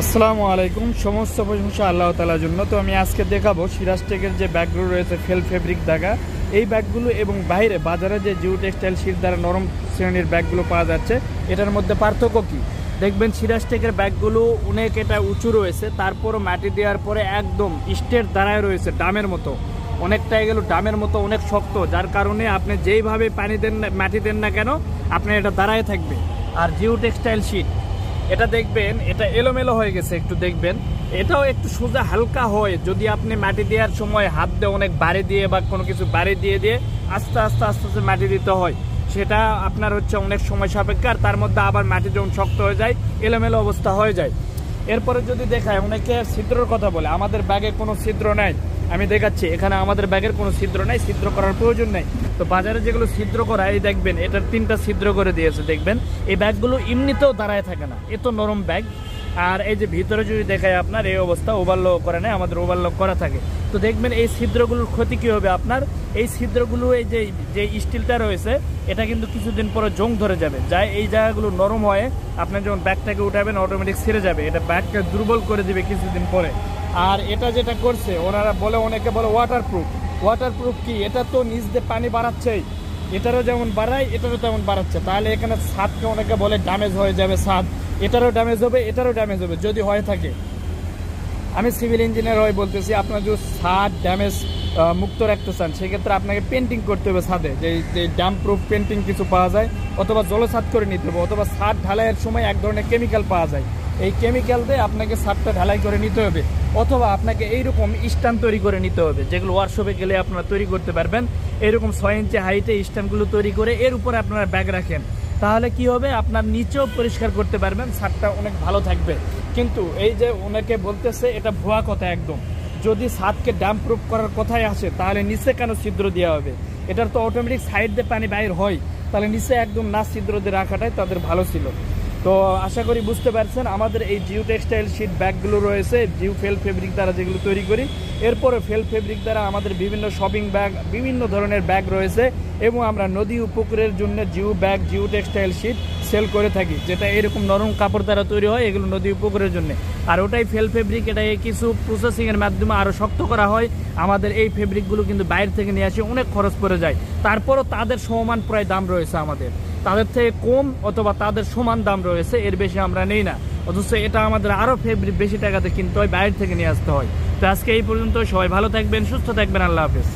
আসসালামু আলাইকুম। সমস্ত প্রশংসা আল্লাহ তাআলার জন্য। তো আমি আজকে দেখাবো সিরাজ টেকের যে ব্যাগগুলো রয়েছে ফেল ফেব্রিক দাগা, এই ব্যাগগুলো এবং বাইরে বাজারে যে জিও টেক্সটাইল শীট দ্বারা নরম শ্রেণীর ব্যাগগুলো পাওয়া যাচ্ছে, এটার মধ্যে পার্থক্য কী? দেখবেন সিরাজ টেকের ব্যাগগুলো অনেক এটা উঁচু রয়েছে, তারপরও মাটি দেওয়ার পরে একদম স্টেট দাঁড়ায় রয়েছে ডামের মতো, অনেকটা গেল ডামের মতো, অনেক শক্ত, যার কারণে আপনি যেইভাবে পানি দেন না মাটি দেন না কেন আপনার এটা দাঁড়ায় থাকবে। আর জিও টেক্সটাইল শীট এটা দেখবেন এটা এলোমেলো হয়ে গেছে, একটু দেখবেন এটাও একটু সোজা হালকা হয় যদি আপনি মাটি দেওয়ার সময় হাত দিয়ে অনেক বাড়ি দিয়ে বা কোনো কিছু বাড়ি দিয়ে দিয়ে আস্তে আস্তে আস্তে আস্তে মাটি দিতে হয়, সেটা আপনার হচ্ছে অনেক সময় সাপেক্ষ, আর তার মধ্যে আবার মাটি যখন শক্ত হয়ে যায় এলোমেলো অবস্থা হয়ে যায়। এরপরে যদি দেখায় অনেকে ছিদ্রর কথা বলে, আমাদের ব্যাগে কোনো ছিদ্র নাই, আমি দেখাচ্ছি এখানে আমাদের ব্যাগের কোনো ছিদ্র নাই, ছিদ্র করার প্রয়োজন নেই। তো বাজারে যেগুলো ছিদ্র করা এই দেখবেন এটার 3টা ছিদ্র করে দিয়েছে, দেখবেন এই ব্যাগগুলো এমনিতেও দাঁড়ায় থাকে না, এত নরম ব্যাগ। আর এই যে ভিতরে যদি দেখায় আপনার এই অবস্থা ওভারলক করে নেয়, আমাদের ওভারলক করা থাকে। তো দেখবেন এই ছিদ্রগুলোর ক্ষতি কী হবে আপনার, এই ছিদ্রগুলো এই যে স্টিলটা রয়েছে এটা কিন্তু কিছুদিন পরে জং ধরে যাবে, যাই এই জায়গাগুলো নরম হয়ে আপনার যখন ব্যাগটাকে উঠাবেন অটোমেটিক ছিঁড়ে যাবে, এটা ব্যাগকে দুর্বল করে দিবে কিছুদিন পরে। আর এটা যেটা করছে ওনারা বলে, অনেকে বলে ওয়াটারপ্রুফ। ওয়াটারপ্রুফ কি? এটা তো নিচ দিয়ে পানি বাড়াচ্ছেই, এটারও যেমন বাড়ায় এটারও তেমন বাড়াচ্ছে, তাহলে এখানে ছাদকে অনেকে বলে ড্যামেজ হয়ে যাবে, ছাদ এটারও ড্যামেজ হবে এটারও ড্যামেজ হবে যদি হয়ে থাকে। আমি সিভিল ইঞ্জিনিয়ার হয়ে বলতেছি, আপনার যদি ছাদ ড্যামেজ মুক্ত রাখতে চান সেক্ষেত্রে আপনাকে পেন্টিং করতে হবে ছাদে, যে ড্যাম প্রুফ পেন্টিং কিছু পাওয়া যায়, অথবা জলছাদ করে নিতে হবে, অথবা ছাদ ঢালাইয়ের সময় এক ধরনের কেমিক্যাল পাওয়া যায়, এই কেমিক্যাল দিয়ে আপনাকে ছাদটা ঢালাই করে নিতে হবে, অথবা আপনাকে এইরকম স্ট্যান্ড তৈরি করে নিতে হবে, যেগুলো ওয়ার্কশপে গেলে আপনারা তৈরি করতে পারবেন। এরকম 6 ইঞ্চি হাইটে স্ট্যান্ডগুলো তৈরি করে এর উপরে আপনারা ব্যাগ রাখেন, তাহলে কি হবে আপনার নিচেও পরিষ্কার করতে পারবেন, ছাদটা অনেক ভালো থাকবে। কিন্তু এই যে অনেকে বলতেছে এটা ভুয়া কথা একদম, যদি ছাদকে ড্যাম প্রুফ করার কথাই আসে তাহলে নিচে কেন ছিদ্র দেওয়া হবে? এটার তো অটোমেটিক সাইড দিয়ে পানি বাইর হয়, তাহলে নিচে একদম না ছিদ্র দিয়ে রাখাটাই তাদের ভালো ছিল। তো আশা করি বুঝতে পারছেন, আমাদের এই জিও টেক্সটাইল শীট ব্যাগগুলো রয়েছে জিও ফেল ফেব্রিক দ্বারা যেগুলো তৈরি করি, এরপরে ফেল ফেব্রিক দ্বারা আমাদের বিভিন্ন শপিং ব্যাগ, বিভিন্ন ধরনের ব্যাগ রয়েছে, এবং আমরা নদী উপকূলের জন্য geo bag geo textile sheet sell করে থাকি, যেটা এরকম নরম কাপড় দ্বারা তৈরি হয়, এগুলো নদী উপকূলের জন্য। আর ওটাই ফেল ফেব্রিক, এটাই কিছু প্রসেসিংয়ের মাধ্যমে আরও শক্ত করা হয়। আমাদের এই ফেব্রিকগুলো কিন্তু বাইরে থেকে নিয়ে আসে, অনেক খরচ পড়ে যায়, তারপরও তাদের সমান প্রায় দাম রয়েছে, আমাদের তাদের থেকে কম অথবা তাদের সমান দাম রয়েছে, এর বেশি আমরা নেই না, অথচ এটা আমাদের আরও বেশি টাকাতে কিনতে হয়, বাইরে থেকে নিয়ে আসতে হয়। তো আজকে এই পর্যন্ত, সবাই ভালো থাকবেন, সুস্থ থাকবেন, আল্লাহ হাফেজ।